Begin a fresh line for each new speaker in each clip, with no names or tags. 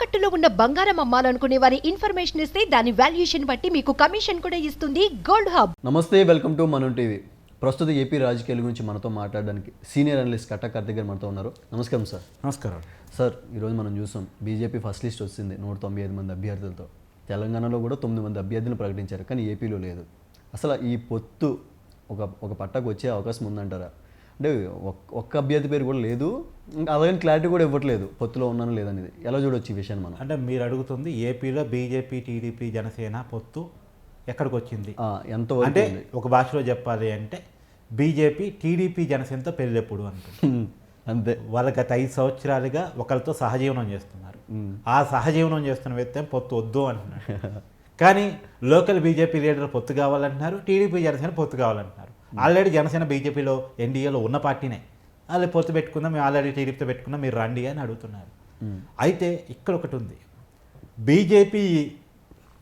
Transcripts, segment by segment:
తాకట్టులో ఉన్న బంగారం అమ్మాలనుకునే వారి ఇన్ఫర్మేషన్ ఇస్తే దాని వాల్యుయేషన్ బట్టి మీకు కమిషన్ కూడా ఇస్తుంది గోల్డ్ హబ్.
నమస్తే, వెల్కమ్ టు మనం టీవీ. ప్రస్తుత ఏపీ రాజకీయాల గురించి మనతో మాట్లాడడానికి సీనియర్ అనలిస్ట్ కట్టా కార్తిక్ గారు మనతో ఉన్నారు. నమస్కారం సార్.
నమస్కారం
సార్. ఈరోజు మనం చూసాం బీజేపీ ఫస్ట్ లిస్ట్ వచ్చింది 195 మంది అభ్యర్థులతో. తెలంగాణలో కూడా 9 మంది అభ్యర్థులను ప్రకటించారు, కానీ ఏపీలో లేదు. అసలు ఈ పొత్తు ఒక పట్టాకు వచ్చే అవకాశం ఉందంటారా? అంటే ఒక్క అభ్యర్థి పేరు కూడా లేదు, ఇంకా అలాగే క్లారిటీ కూడా ఇవ్వట్లేదు పొత్తులో ఉన్నాను లేదనేది. ఎలా చూడొచ్చు ఈ విషయాన్ని మనం?
అంటే మీరు అడుగుతుంది ఏపీలో బీజేపీ, టీడీపీ, జనసేన పొత్తు ఎక్కడికి వచ్చింది
ఎంత
అంటే ఒక భాషలో చెప్పాలి అంటే బీజేపీ, టీడీపీ, జనసేనతో పెళ్ళెప్పుడు అంటుంది.
అంతే.
వాళ్ళ గత 5 సంవత్సరాలుగా ఒకరితో సహజీవనం చేస్తున్నారు. ఆ సహజీవనం చేస్తున్న వ్యక్తి పొత్తు వద్దు అంటున్నారు. కానీ లోకల్ బీజేపీ లీడర్ పొత్తు కావాలంటున్నారు, టీడీపీ, జనసేన పొత్తు కావాలంటున్నారు. ఆల్రెడీ జనసేన బీజేపీలో ఎన్డీఏలో ఉన్న పార్టీనే. వాళ్ళు పొత్తు పెట్టుకుందాం, మేము ఆల్రెడీ టీడీపీతో పెట్టుకున్నాం, మీరు రండి అని అడుగుతున్నారు. అయితే ఇక్కడ ఒకటి ఉంది, బీజేపీ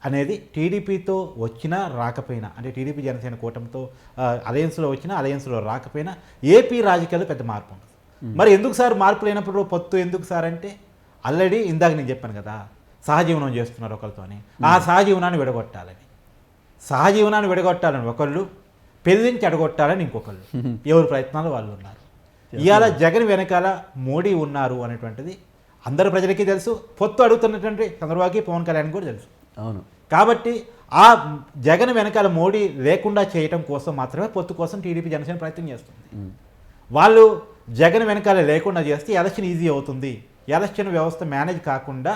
అనేది టీడీపీతో వచ్చినా రాకపోయినా, అంటే టీడీపీ జనసేన కూటమితో అలయన్స్లో వచ్చినా అలయన్స్లో రాకపోయినా ఏపీ రాజకీయాల్లో పెద్ద మార్పు ఉంటుంది. మరి ఎందుకు సార్ మార్పు లేనప్పుడు పొత్తు ఎందుకు సార్ అంటే, ఆల్రెడీ ఇందాక నేను చెప్పాను కదా, సహజీవనం చేస్తున్నారు ఒకరితోని. ఆ సహజీవనాన్ని విడగొట్టాలని ఒకళ్ళు, పెళ్ళించి అడగొట్టాలని ఇంకొకళ్ళు. ఎవరి ప్రయత్నాలు వాళ్ళు ఉన్నారు. ఇవాళ జగన్ వెనకాల మోడీ ఉన్నారు అనేటువంటిది అందరు ప్రజలకి తెలుసు. పొత్తు అడుగుతున్నటువంటి చంద్రబాబుకి, పవన్ కళ్యాణ్ కూడా తెలుసు.
అవును.
కాబట్టి ఆ జగన్ వెనకాల మోడీ లేకుండా చేయటం కోసం మాత్రమే పొత్తు కోసం టీడీపీ, జనసేన ప్రయత్నం చేస్తుంది. వాళ్ళు జగన్ వెనకాల లేకుండా చేస్తే ఎలక్షన్ ఈజీ అవుతుంది, ఎలక్షన్ వ్యవస్థ మేనేజ్ కాకుండా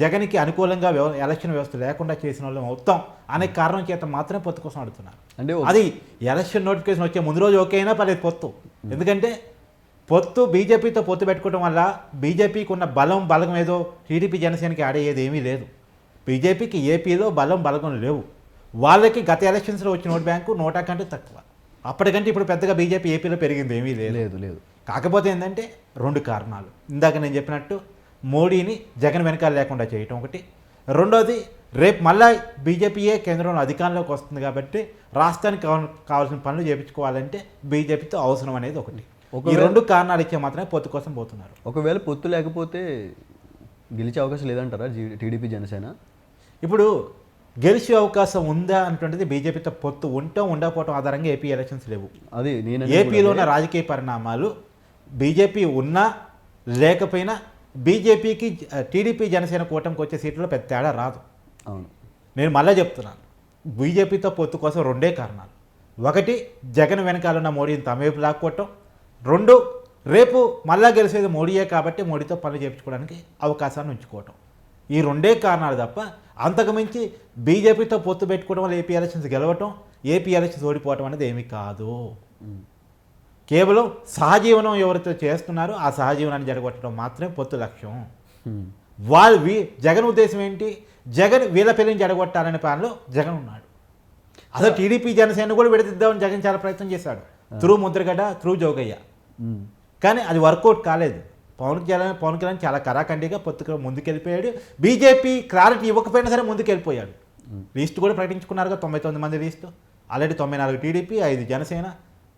జగన్కి అనుకూలంగా ఎలక్షన్ వ్యవస్థ లేకుండా చేసిన వాళ్ళు అవుతాం అనే కారణం చేత మాత్రమే పొత్తు కోసం అడుగుతున్నారు. అంటే అది ఎలక్షన్ నోటిఫికేషన్ వచ్చే ముందు రోజు ఓకే అయినా పర్లేదు పొత్తు. ఎందుకంటే పొత్తు బీజేపీతో పొత్తు పెట్టుకోవడం వల్ల బీజేపీకి ఉన్న బలం ఏదో టీడీపీ, జనసేనకి ఆడేది ఏమీ లేదు. బీజేపీకి ఏపీలో బలగం లేవు. వాళ్ళకి గత ఎలక్షన్స్లో వచ్చిన ఓటు బ్యాంకు 100 కంటే తక్కువ. అప్పటికంటే ఇప్పుడు పెద్దగా బీజేపీ ఏపీలో పెరిగింది ఏమీ లేదు. కాకపోతే ఏంటంటే 2 కారణాలు. ఇందాక నేను చెప్పినట్టు మోడీని జగన్ వెనకాల లేకుండా చేయటం ఒకటి, రెండోది రేపు మళ్ళా బీజేపీయే కేంద్రంలో అధికారంలోకి వస్తుంది కాబట్టి రాష్ట్రానికి కావాల్సిన పనులు చేయించుకోవాలంటే బీజేపీతో అవసరం అనేది ఒకటి. ఈ 2 కారణాలు ఇచ్చే మాత్రమే పొత్తు కోసం పోతున్నారు.
ఒకవేళ పొత్తు లేకపోతే గెలిచే అవకాశం లేదంటారా టీడీపీ, జనసేన?
ఇప్పుడు గెలిచే అవకాశం ఉందా అంటుండేది బీజేపీతో పొత్తు ఉండకపోవడం ఆధారంగా ఏపీ ఎలక్షన్స్ లేవు.
అది
ఏపీలో ఉన్న రాజకీయ పరిణామాలు బీజేపీ ఉన్నా లేకపోయినా బీజేపీకి టీడీపీ, జనసేన కూటమికి వచ్చే సీట్లలో పెద్ద తేడా రాదు.
అవును.
నేను మళ్ళీ చెప్తున్నాను, బీజేపీతో పొత్తు కోసం 2 కారణాలు. ఒకటి, జగన్ వెనకాల ఉన్న మోడీని తమ వైపు లాక్కోవటం. 2, రేపు మళ్ళా గెలిచేది మోడీయే కాబట్టి మోడీతో పనులు చేయించుకోవడానికి అవకాశాన్ని ఉంచుకోవటం. ఈ 2 కారణాలు తప్ప అంతకుమించి బీజేపీతో పొత్తు పెట్టుకోవడం వల్ల ఏపీ ఎలక్షన్స్ గెలవటం, ఏపీ ఎలక్షన్స్ ఓడిపోవటం అనేది ఏమీ కాదు. కేవలం సహజీవనం ఎవరితో చేస్తున్నారో ఆ సహజీవనాన్ని జరగొట్టడం మాత్రమే పొత్తు లక్ష్యం. జగన్ ఉద్దేశం ఏంటి? జగన్ వీళ్ళ పెళ్లిని జరగొట్టాలనే పనిలో జగన్ ఉన్నాడు. అసలు టీడీపీ, జనసేన కూడా విడదిద్దామని జగన్ చాలా ప్రయత్నం చేశాడు, త్రూ ముద్రగడ్డ, త్రూ జోగయ్య. కానీ అది వర్కౌట్ కాలేదు. పవన్ కళ్యాణ్ చాలా కరాఖండిగా పొత్తుకు ముందుకెళ్ళిపోయాడు. బీజేపీ క్లారిటీ ఇవ్వకపోయినా సరే ముందుకెళ్ళిపోయాడు. లిస్టు కూడా ప్రకటించుకున్నారుగా, 99 మంది లిస్టు. ఆల్రెడీ 94 టీడీపీ, 5 జనసేన,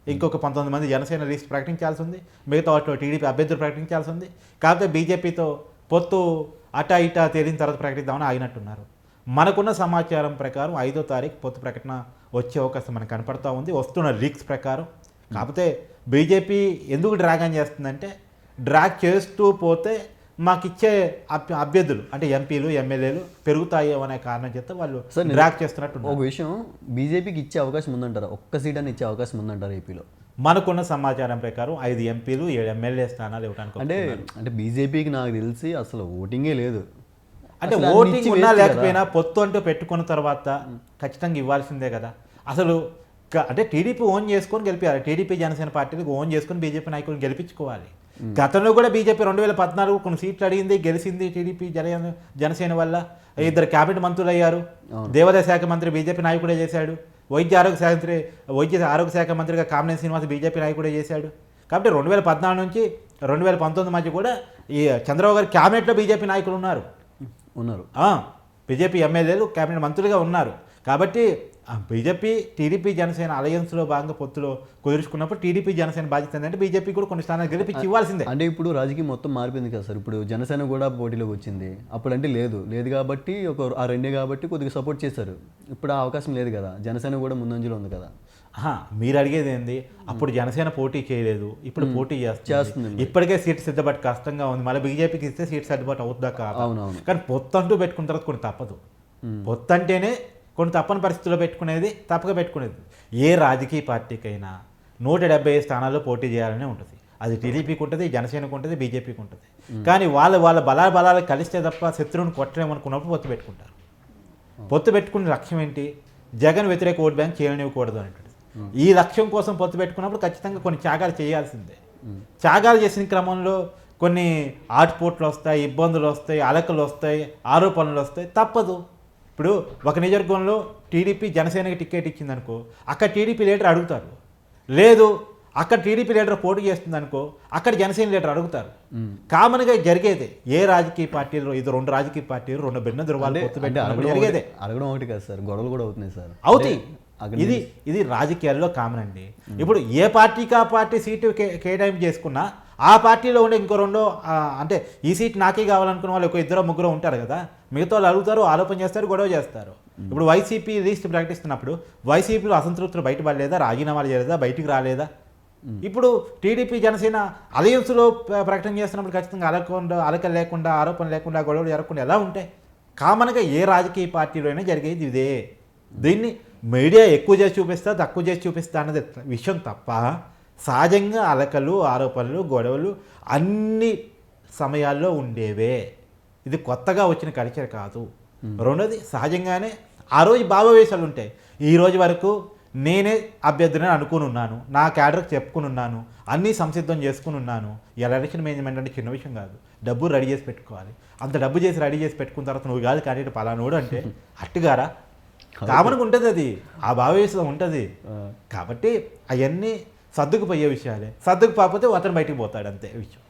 ఇంకొక 19 మంది జనసేన లిస్ట్ ప్రకటించాల్సి ఉంది. మిగతా వాటిలో టీడీపీ అభ్యర్థులు ప్రకటించాల్సి ఉంది. కాకపోతే బీజేపీతో పొత్తు అటా ఇటా తేలిన తర్వాత ప్రకటిద్దామని ఆగినట్టున్నారు. మనకున్న సమాచారం ప్రకారం 5వ తారీఖు పొత్తు ప్రకటన వచ్చే అవకాశం మనకు కనపడతా ఉంది, వస్తున్న లీక్స్ ప్రకారం. కాకపోతే బీజేపీ ఎందుకు డ్రాగ్ అని చేస్తుందంటే, డ్రాగ్ చేస్తూ పోతే మాకిచ్చే అభ్యర్థులు అంటే ఎంపీలు, ఎమ్మెల్యేలు పెరుగుతాయో అనే కారణం చేత వాళ్ళు డ్రాగ్ చేస్తున్నట్టు.
ఒక విషయం, బీజేపీకి ఇచ్చే అవకాశం ఉందంటారా? ఒక్క సీట్ అని ఇచ్చే అవకాశం ఉందంటారా ఏపీలో?
మనకున్న సమాచారం ప్రకారం 5 ఎంపీలు, 7 ఎమ్మెల్యే స్థానాలు ఇవ్వడానికి.
అంటే బీజేపీకి నాకు తెలిసి అసలు ఓటింగే లేదు.
అంటే ఓటింగ్ ఉన్నా లేకపోయినా పొత్తు అంటూ పెట్టుకున్న తర్వాత ఖచ్చితంగా ఇవ్వాల్సిందే కదా. అసలు అంటే టీడీపీ ఓన్ చేసుకొని గెలిపారు, టీడీపీ, జనసేన పార్టీలకు ఓన్ చేసుకొని బీజేపీ నాయకులను గెలిపించుకోవాలి. గతంలో కూడా బీజేపీ 2014 కొన్ని సీట్లు అడిగింది, గెలిచింది. టీడీపీ, జనసేన వల్ల 2 క్యాబినెట్ మంత్రులు అయ్యారు. దేవాదాయ శాఖ మంత్రి బీజేపీ నాయకుడే చేశాడు. వైద్య ఆరోగ్య శాఖ మంత్రిగా కామినేని శ్రీనివాస్ బీజేపీ నాయకుడే చేశాడు. కాబట్టి 2014 నుంచి 2019 మధ్య కూడా ఈ చంద్రబాబు గారి క్యాబినెట్లో బీజేపీ నాయకులు ఉన్నారు. బీజేపీ ఎమ్మెల్యేలు క్యాబినెట్ మంత్రులుగా ఉన్నారు. కాబట్టి బీజేపీ టీడీపీ జనసేన అలయన్స్లో భాగంగా పొత్తులో కుదుర్చుకున్నప్పుడు టీడీపీ జనసేన బాధ్యత ఏంటంటే బీజేపీ కూడా కొన్ని స్థానాలు గెలిపించి ఇవ్వాల్సిందే.
అంటే ఇప్పుడు రాజకీయం మొత్తం మారిపోయింది కదా సార్. ఇప్పుడు జనసేన కూడా పోటీలోకి వచ్చింది. అప్పుడంటే లేదు కాబట్టి ఆ రెండే కాబట్టి కొద్దిగా సపోర్ట్ చేశారు. ఇప్పుడు ఆ అవకాశం లేదు కదా, జనసేన కూడా ముందంజలో ఉంది కదా.
మీరు అడిగేది ఏంది, అప్పుడు జనసేన పోటీ చేయలేదు, ఇప్పుడు పోటీ చేస్తుంది. ఇప్పటికే సీట్ సిద్ధపాటు కష్టంగా ఉంది, మళ్ళీ బీజేపీకి ఇస్తే సీట్ సర్దుబాటు అవుతుందా కాదు.
అవునవును.
కానీ పొత్తు అంటూ పెట్టుకున్న తర్వాత కొన్ని తప్పదు. పొత్తు అంటేనే కొన్ని తప్పని పరిస్థితుల్లో పెట్టుకునేది, తప్పక పెట్టుకునేది. ఏ రాజకీయ పార్టీకైనా 175 స్థానాల్లో పోటీ చేయాలనే ఉంటుంది. అది టీడీపీకి ఉంటుంది, జనసేనకు ఉంటుంది, బీజేపీకి ఉంటుంది. కానీ వాళ్ళ బలాలు కలిస్తే తప్ప శత్రువుని కొట్టలేమనుకున్నప్పుడు పొత్తు పెట్టుకుంటారు. పొత్తు పెట్టుకునే లక్ష్యం ఏంటి, జగన్ వ్యతిరేక ఓట్ బ్యాంక్ చేయనివ్వకూడదు అనేటువంటి ఈ లక్ష్యం కోసం పొత్తు పెట్టుకున్నప్పుడు ఖచ్చితంగా కొన్ని త్యాగాలు చేయాల్సిందే. త్యాగాలు చేసిన క్రమంలో కొన్ని ఆటుపోట్లు వస్తాయి, ఇబ్బందులు వస్తాయి, అలకలు వస్తాయి, ఆరోపణలు వస్తాయి, తప్పదు. ఇప్పుడు ఒక నియోజకవర్గంలో టీడీపీ జనసేనకి టికెట్ ఇచ్చిందనుకో, అక్కడ టీడీపీ లీడర్ అడుగుతారు. లేదు అక్కడ టీడీపీ లీడర్ పోటీ చేస్తుందనుకో, అక్కడ జనసేన లీడర్ అడుగుతారు. కామన్గా జరిగేదే. ఏ రాజకీయ పార్టీలు, ఇది 2 రాజకీయ పార్టీలు 2 భిన్న ధృవాలు జరిగేదే.
అడగడం ఒకటి కాదు సార్, గొడవలు కూడా అవుతున్నాయి సార్.
అవుతాయి. ఇది రాజకీయాల్లో కామన్ అండి. ఇప్పుడు ఏ పార్టీకి ఆ పార్టీ సీటు కేటాయింపు చేసుకున్నా ఆ పార్టీలో ఉండే ఇంకో 2 అంటే ఈ సీట్ నాకే కావాలనుకున్న వాళ్ళు ఒక 2-3 ఉంటారు కదా, మిగతా వాళ్ళు అడుగుతారు, ఆరోపణ చేస్తారు, గొడవ చేస్తారు. ఇప్పుడు వైసీపీ లిస్ట్ ప్రకటిస్తున్నప్పుడు వైసీపీలో అసంతృప్తులు బయటపడలేదా, రాజీనామాలు చేయలేదా, బయటికి రాలేదా? ఇప్పుడు టీడీపీ జనసేన అలయన్స్లో ప్రకటన చేస్తున్నప్పుడు ఖచ్చితంగా అలకలు లేకుండా, ఆరోపణ లేకుండా, గొడవలు జరగకుండా ఎలా ఉంటాయి? కామన్గా ఏ రాజకీయ పార్టీలో అయినా జరిగేది ఇదే. దీన్ని మీడియా ఎక్కువ చేసి చూపిస్తా, తక్కువ చేసి చూపిస్తా అన్నది విషయం తప్ప సహజంగా అలకలు, ఆరోపణలు, గొడవలు అన్ని సమయాల్లో ఉండేవే. ఇది కొత్తగా వచ్చిన కల్చర్ కాదు. రెండోది సహజంగానే ఆ రోజు భావవేశాలు ఉంటాయి. ఈ రోజు వరకు నేనే అభ్యర్థిని అనుకుని ఉన్నాను, నా క్యాడర్కి చెప్పుకుని ఉన్నాను, అన్నీ సంసిద్ధం చేసుకుని ఉన్నాను. ఎలక్షన్ మేనేజ్మెంట్ అంటే చిన్న విషయం కాదు. డబ్బు రెడీ చేసి పెట్టుకోవాలి. అంత డబ్బు రెడీ చేసి పెట్టుకున్న తర్వాత నువ్వు కాదు క్యాండిడేట్ పలానోడు అంటే అట్టుగారా కామన్గా ఉంటుంది. అది ఆ భావవేశం ఉంటుంది. కాబట్టి అవన్నీ సర్దుకుపోయే విషయాలే. సర్దుకుపోతే అతను బయటికి పోతాడు, అంతే విషయం.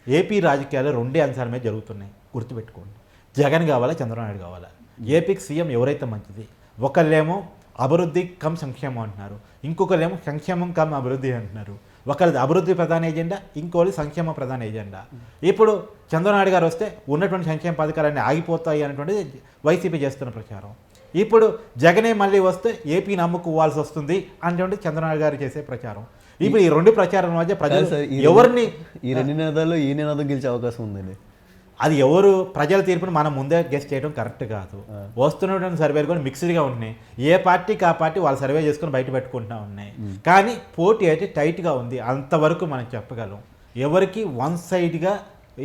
ఏపీ రాజకీయాలు 2 అంశాల మీద జరుగుతున్నాయి, గుర్తుపెట్టుకోండి. జగన్ కావాలా, చంద్రబాబు నాయుడు కావాలా? ఏపీకి సీఎం ఎవరైతే మంచిది. ఒకళ్ళేమో అభివృద్ధి కమ్ సంక్షేమం అంటున్నారు, ఇంకొకళ్ళేమో సంక్షేమం కమ్ అభివృద్ధి అంటున్నారు. ఒకరిది అభివృద్ధి ప్రధాన ఎజెండా, ఇంకోటి సంక్షేమ ప్రధాన ఎజెండా. ఇప్పుడు చంద్రబాబు నాయుడు గారు వస్తే ఉన్నటువంటి సంక్షేమ పథకాలన్నీ ఆగిపోతాయి అనేటువంటిది వైసీపీ చేస్తున్న ప్రచారం. ఇప్పుడు జగనే మళ్ళీ వస్తే ఏపీ నమ్ముకోవాల్సి వస్తుంది అంటే చంద్రబాబు గారు చేసే ప్రచారం. ఇప్పుడు ఈ 2 ప్రచారం మధ్య ప్రజలు ఎవరిని,
ఈ 2 నినాదాల్లో ఈ నినాదం గెలిచే అవకాశం ఉందండి.
అది ఎవరు ప్రజల తీర్పుని మనం ముందే గెస్ట్ చేయడం కరెక్ట్ కాదు. వస్తున్నటువంటి సర్వేలు కూడా మిక్స్డ్గా ఉన్నాయి. ఏ పార్టీకి ఆ పార్టీ వాళ్ళు సర్వే చేసుకుని బయట పెట్టుకుంటూ ఉన్నాయి. కానీ పోటీ అయితే టైట్గా ఉంది, అంతవరకు మనం చెప్పగలం. ఎవరికి వన్ సైడ్గా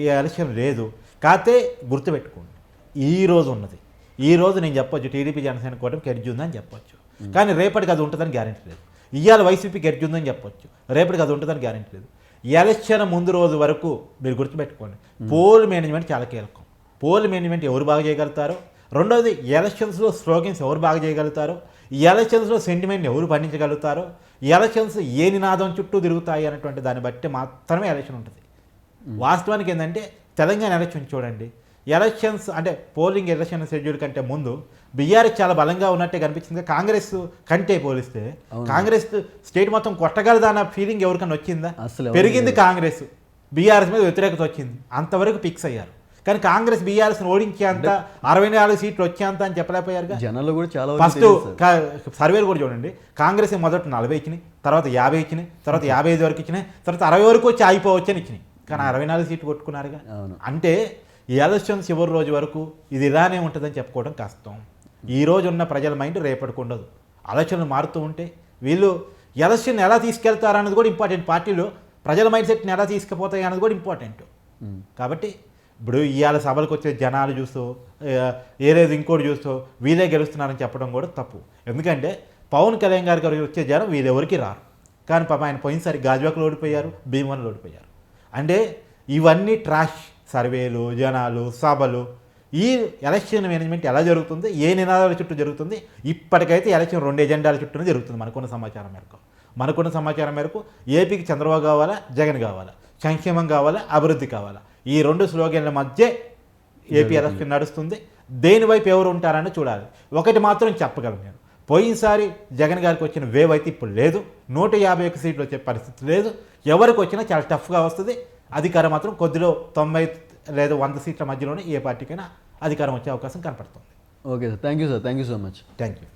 ఈ ఎలక్షన్ లేదు. కాకపోతే గుర్తుపెట్టుకోండి, ఈరోజు ఉన్నది, ఈరోజు నేను చెప్పొచ్చు టీడీపీ జనసేన కూటమి గెలిచి ఉందని చెప్పొచ్చు. కానీ రేపటికి అది ఉంటుందని గ్యారెంటీ లేదు. ఇవాళ వైసీపీ గెలిచి ఉందని చెప్పొచ్చు, రేపటికి అది ఉంటుందని గ్యారెంటీ లేదు. ఎలక్షన్ ముందు రోజు వరకు మీరు గుర్తుపెట్టుకోండి, పోల్ మేనేజ్మెంట్ చాలా కీలకం. పోల్ మేనేజ్మెంట్ ఎవరు బాగా చేయగలుగుతారో, రెండోది ఎలక్షన్స్లో స్లోగన్స్ ఎవరు బాగా చేయగలుగుతారో, ఈ ఎలక్షన్స్లో సెంటిమెంట్ ఎవరు పండించగలుగుతారో, ఈ ఎలక్షన్స్ ఏ నినాదం చుట్టూ తిరుగుతాయి అనేటువంటి దాన్ని బట్టి మాత్రమే ఎలక్షన్ ఉంటుంది. వాస్తవానికి ఏంటంటే తెలంగాణ ఎలక్షన్ చూడండి, ఎలక్షన్స్ అంటే పోలింగ్ ఎలక్షన్ షెడ్యూల్ కంటే ముందు బీఆర్ఎస్ చాలా బలంగా ఉన్నట్టే కనిపించింది. కాంగ్రెస్ కంటే పోలిస్తే కాంగ్రెస్ స్టేట్ మొత్తం కొట్టగలదన్న ఫీలింగ్ ఎవరికైనా వచ్చిందా? పెరిగింది కాంగ్రెస్, బీఆర్ఎస్ మీద వ్యతిరేకత వచ్చింది, అంతవరకు ఫిక్స్ అయ్యారు. కానీ కాంగ్రెస్ బీఆర్ఎస్ని ఓడించేంత 64 సీట్లు వచ్చేంత అని చెప్పలేకపోయారు.
జనాలు కూడా చాలా
ఫస్ట్ సర్వేలు కూడా చూడండి, కాంగ్రెస్ మొదట 40 ఇచ్చినాయి, తర్వాత 50 ఇచ్చినాయి, తర్వాత 55 వరకు ఇచ్చినాయి, తర్వాత 60 వరకు వచ్చి అయిపోవచ్చు అని ఇచ్చినాయి. కానీ 64 సీట్లు కొట్టుకున్నారుగా. అంటే ఈ ఎలక్షన్ చివరి రోజు వరకు ఇది ఇలానే ఉంటుందని చెప్పుకోవడం కష్టం. ఈ రోజు ఉన్న ప్రజల మైండ్ రేపటికి ఉండదు. ఆలోచనలు మారుతూ ఉంటే వీళ్ళు ఎలక్షన్ ఎలా తీసుకెళ్తారన్నది కూడా ఇంపార్టెంట్. పార్టీలు ప్రజల మైండ్ సెట్ని ఎలా తీసుకుపోతాయి అన్నది కూడా ఇంపార్టెంట్. కాబట్టి ఇప్పుడు ఇవాళ సభలకు వచ్చే జనాలు చూస్తూ ఏలేదు ఇంకోటి చూస్తూ వీళ్ళే గెలుస్తున్నారని చెప్పడం కూడా తప్పు. ఎందుకంటే పవన్ కళ్యాణ్ గారికి వచ్చే జనం వీళ్ళెవరికి రారు. కానీ పాప ఆయన పోయినసారి గాజువాకలో ఓడిపోయారు, భీమవరంలో ఓడిపోయారు. అంటే ఇవన్నీ ట్రాష్ సర్వేలు, జనాలు, సభలు. ఈ ఎలక్షన్ మేనేజ్మెంట్ ఎలా జరుగుతుంది, ఏ నినాదాల చుట్టూ జరుగుతుంది? ఇప్పటికైతే ఎలక్షన్ 2 ఎజెండాల చుట్టూనే జరుగుతుంది. మనకున్న సమాచారం మేరకు ఏపీకి చంద్రబాబు కావాలా, జగన్ కావాలా, సంక్షేమం కావాలా, అభివృద్ధి కావాలా, ఈ 2 స్లోగన్ల మధ్య ఏపీ ఎలక్షన్ నడుస్తుంది. దేని వైపు ఎవరు ఉంటారని చూడాలి. ఒకటి మాత్రం చెప్పగలను నేను, పోయినసారి జగన్ గారికి వచ్చిన వేవ్ అయితే ఇప్పుడు లేదు. 151 సీట్లు వచ్చే పరిస్థితి లేదు. ఎవరికి వచ్చినా చాలా టఫ్గా వస్తుంది. అధికారం మాత్రం కొద్దిలో 90 లేదా 100 సీట్ల మధ్యలోనే ఏ పార్టీకైనా అధికారం వచ్చే అవకాశం కనపడుతుంది.
Okay sir, thank you so much.
Thank you.